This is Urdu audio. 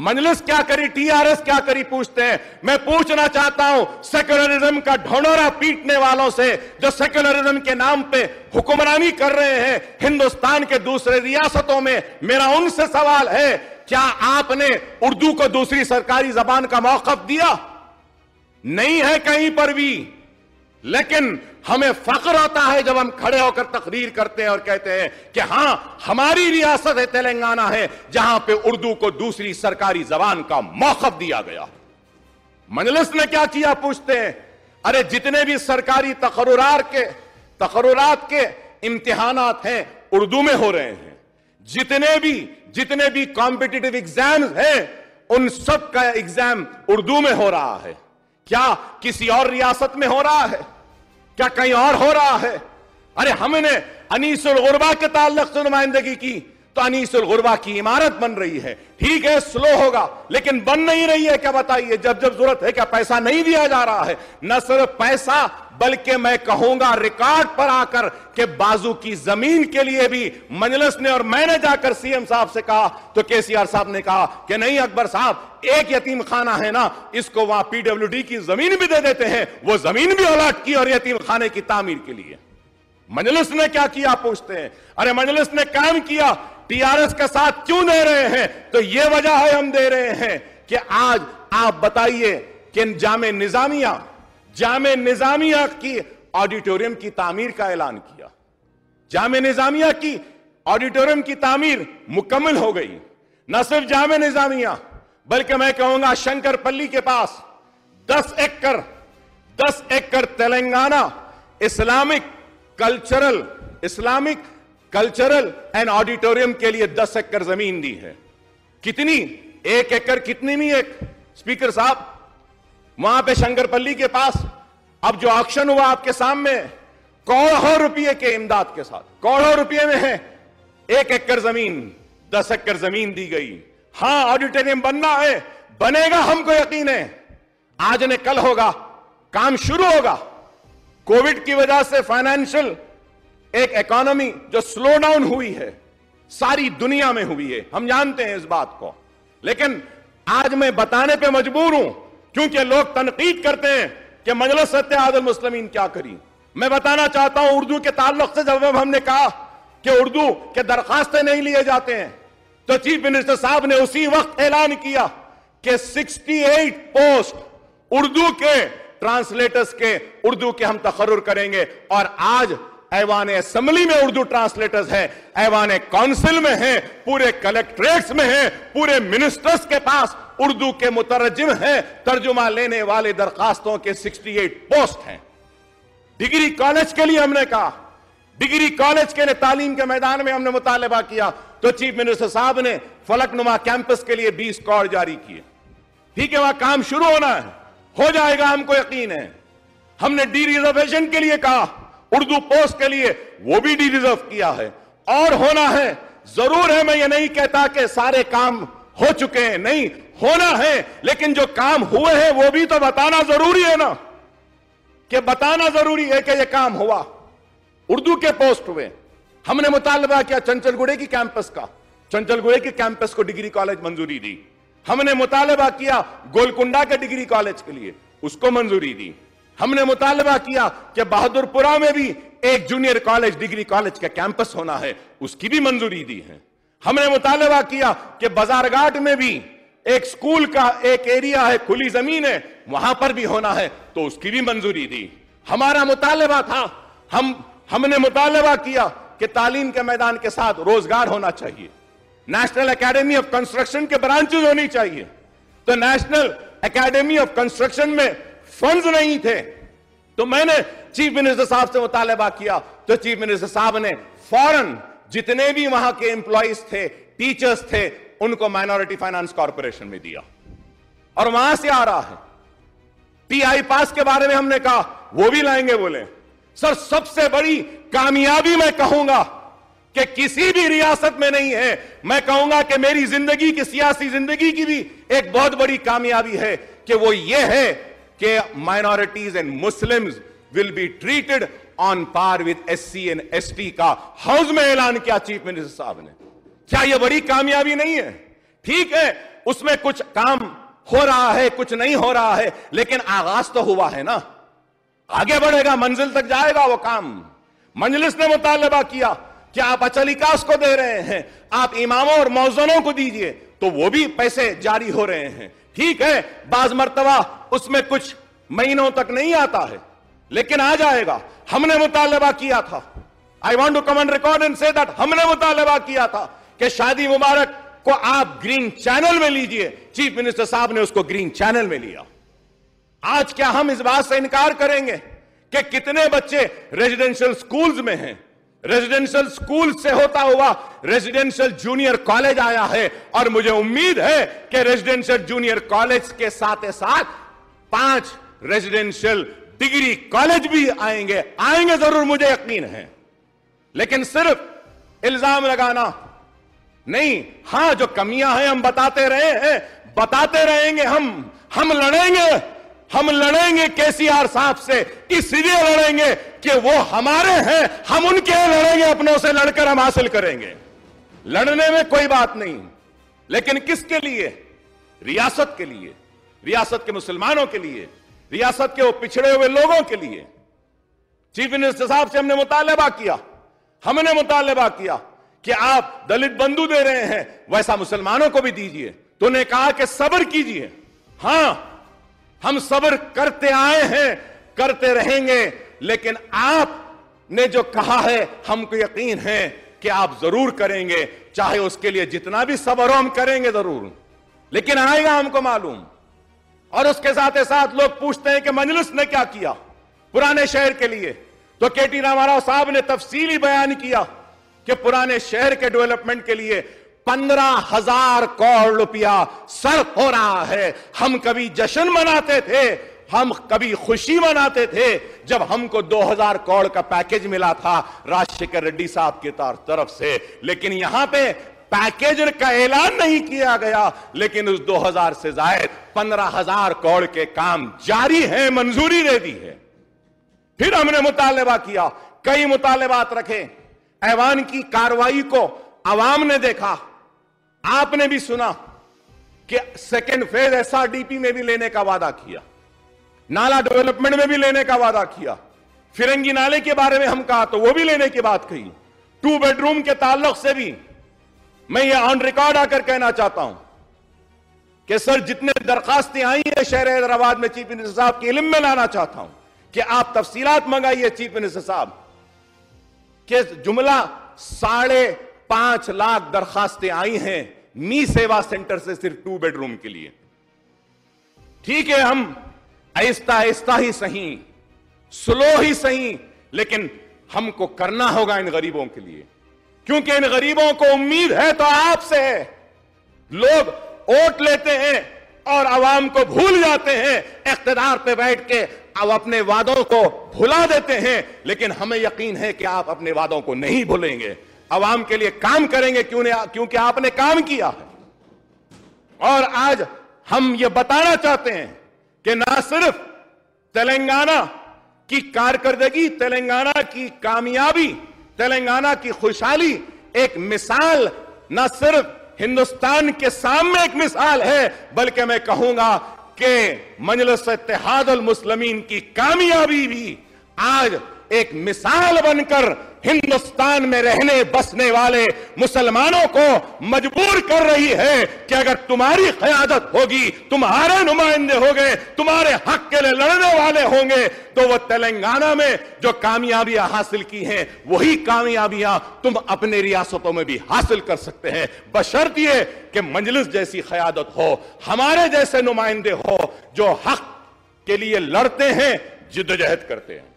مجلس کیا کری, ٹی آر ایس کیا کری پوچھتے ہیں. میں پوچھنا چاہتا ہوں سیکولرزم کا ڈھونڈورا پیٹنے والوں سے, جو سیکولرزم کے نام پہ حکمرانی کر رہے ہیں ہندوستان کے دوسرے ریاستوں میں, میرا ان سے سوال ہے, کیا آپ نے اردو کو دوسری سرکاری زبان کا موقف دیا؟ نہیں ہے کہیں پر بھی. لیکن ہمیں فخر ہوتا ہے جب ہم کھڑے ہو کر تقریر کرتے ہیں اور کہتے ہیں کہ ہاں ہماری ریاست تلنگانہ ہے جہاں پہ اردو کو دوسری سرکاری زبان کا موقف دیا گیا. مجلس نے کیا کیا پوچھتے ہیں. ارے جتنے بھی سرکاری تقررات کے امتحانات ہیں اردو میں ہو رہے ہیں, جتنے بھی کمپٹیٹیو ایگزامز ہیں ان سب کا ایگزام اردو میں ہو رہا ہے. کیا کسی اور ریاست میں ہو رہا ہے؟ کیا کہیں اور ہو رہا ہے؟ ارے ہم نے انیس الغربا کے تعلق سے نمائندگی کی تو انیس الغربا کی عمارت بن رہی ہے. ٹھیک ہے سلو ہوگا لیکن بن نہیں رہی ہے. کیا بتائیے, جب ضرورت ہے کیا پیسہ نہیں دیا جا رہا ہے؟ نہ صرف پیسہ بلکہ میں کہوں گا ریکارڈ پر آ کر کہ بازو کی زمین کے لیے بھی مجلس نے, اور میں نے جا کر سی ایم صاحب سے کہا تو کے سی آر صاحب نے کہا کہ نہیں اکبر صاحب, ایک یتیم خانہ ہے نا, اس کو وہاں پی ڈبلیو ڈی کی زمین بھی دے دیتے ہیں. وہ زمین بھی الاٹ کی اور یتیم خانے کی تعمیر کے لیے. مجلس نے کیا کیا پوچھتے ہیں. ارے مجلس نے کام کیا. ٹی آر ایس کا ساتھ کیوں دے رہے ہیں؟ تو یہ وجہ ہے ہم دے رہے ہیں کہ آج آپ بتائیے کہ جامع نظامیہ کی آڈیٹوریم کی تعمیر کا اعلان کیا. جامع نظامیہ کی آڈیٹوریم کی تعمیر مکمل ہو گئی. نہ صرف جامع نظامیہ بلکہ میں کہوں گا شنکر پلی کے پاس 10 ایکڑ Telangana Islamic cultural and auditorium کے لیے 10 ایکڑ زمین دی ہے. کتنی؟ 1 ایکڑ کتنی نہیں ایک اسپیکر صاحب, وہاں پہ شنکر پلی کے پاس اب جو آکشن ہوا آپ کے سامنے, کروڑوں روپے کے امداد کے ساتھ, کروڑوں روپے میں ہے 1 ایکڑ زمین, 10 ایکڑ زمین دی گئی. ہاں آڈیٹوریم بننا ہے, بنے گا, ہم کو یقین ہے. آج نے کل ہوگا, کام شروع ہوگا. کووڈ کی وجہ سے فائنینشل ایک اکانومی جو سلو ڈاؤن ہوئی ہے ساری دنیا میں ہوئی ہے, ہم جانتے ہیں اس بات کو. لیکن آج میں بتانے پہ مجبور ہوں کیونکہ لوگ تنقید کرتے ہیں کہ مجلس اتحاد المسلمین کیا کری. میں بتانا چاہتا ہوں اردو کے تعلق سے جب ہم نے کہا کہ اردو کے درخواستیں نہیں لیے جاتے ہیں تو چیف منسٹر صاحب نے اسی وقت اعلان کیا کہ 68 پوسٹ اردو کے ٹرانسلیٹرز کے اردو کے ہم تقرر کریں گے. اور آج ایوان اسمبلی میں اردو ٹرانسلیٹرز ہیں, ایوان کونسل میں ہیں, پورے کلیکٹریٹس میں ہیں, پورے منسٹرز کے پاس اردو کے مترجم ہیں, ترجمہ لینے والے درخواستوں کے 68 پوسٹ ہیں. ڈگری کالج کے لیے ہم نے کہا, ڈگری کالج کے لیے تعلیم کے میدان میں ہم نے مطالبہ کیا تو چیف منسٹر صاحب نے فلک نما کیمپس کے لیے 20 کروڑ جاری کیے. ٹھیک ہے, وہاں کام شروع ہونا ہے, ہو جائے گا, ہم کو یقین ہے. ہم نے ڈی ریزرویشن کے لیے کہا, اردو پوسٹ کے لیے وہ بھی ڈی ریزرو کیا ہے, اور ہونا ہے. ضرور ہے, میں یہ نہیں کہتا کہ سارے کام ہو چکے ہیں, نہیں, ہونا ہے, لیکن جو کام ہوئے ہیں وہ بھی تو بتانا ضروری ہے نا, کہ بتانا ضروری ہے کہ یہ کام ہوا. اردو کے پوسٹ ہوئے. ہم نے مطالبہ کیا چنچل گوڑے کی کیمپس کا, چنچل گوڑے کی کیمپس کو ڈگری کالج منظوری دی. ہم نے مطالبہ کیا گولکنڈا کے ڈگری کالج کے لیے, اس کو منظوری دی. ہم نے مطالبہ کیا کہ بہادر پورہ میں بھی ایک جونیئر کالج ڈگری کالج کا کیمپس ہونا ہے, اس کی بھی منظوری دی ہے. ہم نے مطالبہ کیا کہ بازار گھاٹ میں بھی ایک سکول کا ایک ایریا ہے, کھلی زمین ہے, وہاں پر بھی ہونا ہے, تو اس کی بھی منظوری دی. ہمارا مطالبہ تھا, ہم نے مطالبہ کیا کہ تعلیم کے میدان کے ساتھ روزگار ہونا چاہیے, نیشنل اکیڈمی آف کنسٹرکشن کے برانچز ہونی چاہیے. تو نیشنل اکیڈمی آف کنسٹرکشن میں فنڈز نہیں تھے, تو میں نے چیف منسٹر صاحب سے مطالبہ کیا تو چیف منسٹر صاحب نے فوراً جتنے بھی وہاں کے امپلائیز تھے, ٹیچرز تھے, ان کو مائنورٹی فائنانس کارپوریشن میں دیا, اور وہاں سے آ رہا ہے. ٹی آئی پاس کے بارے میں ہم نے کہا وہ بھی لائیں گے. بولے سر سب سے بڑی کامیابی میں کہوں گا کہ کسی بھی ریاست میں نہیں ہے, میں کہوں گا کہ میری زندگی کی, سیاسی زندگی کی بھی ایک بہت بڑی کامیابی ہے کہ وہ یہ ہے کہ minorities and Muslims will be treated on par with SC and ST کا ہاؤس میں اعلان کیا چیف منسٹر صاحب نے. کیا یہ بڑی کامیابی نہیں ہے؟ ٹھیک ہے, اس میں کچھ کام ہو رہا ہے، کچھ نہیں ہو رہا ہے، لیکن آغاز تو ہوا ہے نا، آگے بڑھے گا، منزل تک جائے گا وہ کام۔ مجلس نے مطالبہ کیا کہ آپ اچلیکاس کو دے رہے ہیں، آپ اماموں اور مؤذنوں کو دیجئے، تو وہ بھی پیسے جاری ہو رہے ہیں۔ ٹھیک ہے، بعض مرتبہ اس میں کچھ مہینوں تک نہیں آتا ہے، لیکن آ جائے گا۔ ہم نے مطالبہ کیا تھا، I want to come on record and say that ہم نے مطالبہ کیا تھا کہ شادی مبارک کو آپ گرین چینل میں لیجئے۔ چیف منسٹر صاحب نے اس کو گرین چینل میں لیا۔ آج کیا ہم اس بات سے انکار کریں گے کہ کتنے بچے ریزیڈنشل سکولز میں ہیں؟ ریزیڈنشل سکول سے ہوتا ہوا ریزیڈنشل جونیئر کالج آیا ہے، اور مجھے امید ہے کہ ریزیڈنشل جونیئر کالج کے ساتھ 5 ریزیڈنشل ڈگری کالج بھی آئیں گے ضرور، مجھے یقین ہے۔ لیکن صرف الزام لگانا نہیں، ہاں جو کمیاں ہیں ہم بتاتے رہے ہیں، بتاتے رہیں گے۔ ہم لڑیں گے کے سی آر صاحب سے، اس لیے لڑیں گے کہ وہ ہمارے ہیں، ہم ان کے لڑیں گے، اپنوں سے لڑ کر ہم حاصل کریں گے۔ لڑنے میں کوئی بات نہیں، لیکن کس کے لیے؟ ریاست کے لیے، ریاست کے مسلمانوں کے لیے، ریاست کے وہ پچھڑے ہوئے لوگوں کے لیے۔ چیف منسٹر صاحب سے ہم نے مطالبہ کیا، کہ آپ دلت بندو دے رہے ہیں، ویسا مسلمانوں کو بھی دیجئے۔ تو نے کہا کہ صبر کیجئے۔ ہاں، ہم صبر کرتے آئے ہیں، کرتے رہیں گے، لیکن آپ نے جو کہا ہے ہم کو یقین ہے کہ آپ ضرور کریں گے، چاہے اس کے لیے جتنا بھی صبر ہو ہم کریں گے ضرور، لیکن آئے گا ہم کو معلوم۔ اور اس کے ساتھ لوگ پوچھتے ہیں کہ مجلس نے کیا کیا پرانے شہر کے لیے، تو کے ٹی راما راؤ صاحب نے تفصیلی بیان کیا کہ پرانے شہر کے ڈیولپمنٹ کے لیے 15,000 کروڑ روپیہ صرف ہو رہا ہے۔ ہم کبھی جشن مناتے تھے، ہم کبھی خوشی مناتے تھے جب ہم کو 2,000 کروڑ کا پیکیج ملا تھا راجشیکھر ریڈی صاحب کی طرف سے، لیکن یہاں پہ پیکیج کا اعلان نہیں کیا گیا، لیکن اس 2,000 سے زائد 15,000 کروڑ کے کام جاری ہیں، منظوری دے دی ہے۔ پھر ہم نے مطالبہ کیا، کئی مطالبات رکھے، ایوان کی کارروائی کو عوام نے دیکھا، آپ نے بھی سنا کہ second phase S R D P میں بھی لینے کا وعدہ کیا، نالا ڈیولپمنٹ میں بھی لینے کا وعدہ کیا، فرنگی نالے کے بارے میں ہم کہا تو وہ بھی لینے کی بات کہی، 2 بیڈ روم کے تعلق سے بھی میں یہ آن ریکارڈ آ کر کہنا چاہتا ہوں کہ سر جتنے درخواستیں آئی ہیں شہر حیدرآباد میں چیف منسٹر صاحب کے علم میں لانا چاہتا ہوں کہ آپ تفصیلات منگائیے چیف منسٹر صاحب، کہ جملہ 5.5 لاکھ درخواستیں آئی ہیں می سیوا سینٹر سے صرف 2 بیڈ روم کے لیے۔ ٹھیک ہے، ہم آہستہ آہستہ ہی صحیح، سلو ہی صحیح، لیکن ہم کو کرنا ہوگا ان غریبوں کے لیے، کیونکہ ان غریبوں کو امید ہے تو آپ سے ہے۔ لوگ ووٹ لیتے ہیں اور عوام کو بھول جاتے ہیں، اقتدار پہ بیٹھ کے اب اپنے وعدوں کو بھلا دیتے ہیں، لیکن ہمیں یقین ہے کہ آپ اپنے وعدوں کو نہیں بھولیں گے، عوام کے لیے کام کریں گے، کیونکہ آپ نے کام کیا ہے۔ اور آج ہم یہ بتانا چاہتے ہیں کہ نہ صرف تلنگانہ کی کارکردگی، تلنگانہ کی کامیابی، تلنگانہ کی خوشحالی ایک مثال نہ صرف ہندوستان کے سامنے ایک مثال ہے، بلکہ میں کہوں گا کہ مجلس اتحاد المسلمین کی کامیابی بھی آج ایک مثال بن کر ہندوستان میں رہنے بسنے والے مسلمانوں کو مجبور کر رہی ہے کہ اگر تمہاری قیادت ہوگی، تمہارے نمائندے ہوگے، تمہارے حق کے لیے لڑنے والے ہوں گے، تو وہ تلنگانہ میں جو کامیابیاں حاصل کی ہیں وہی کامیابیاں تم اپنے ریاستوں میں بھی حاصل کر سکتے ہیں، بشرط یہ کہ مجلس جیسی قیادت ہو، ہمارے جیسے نمائندے ہو جو حق کے لیے لڑتے ہیں، جدوجہد کرتے ہیں۔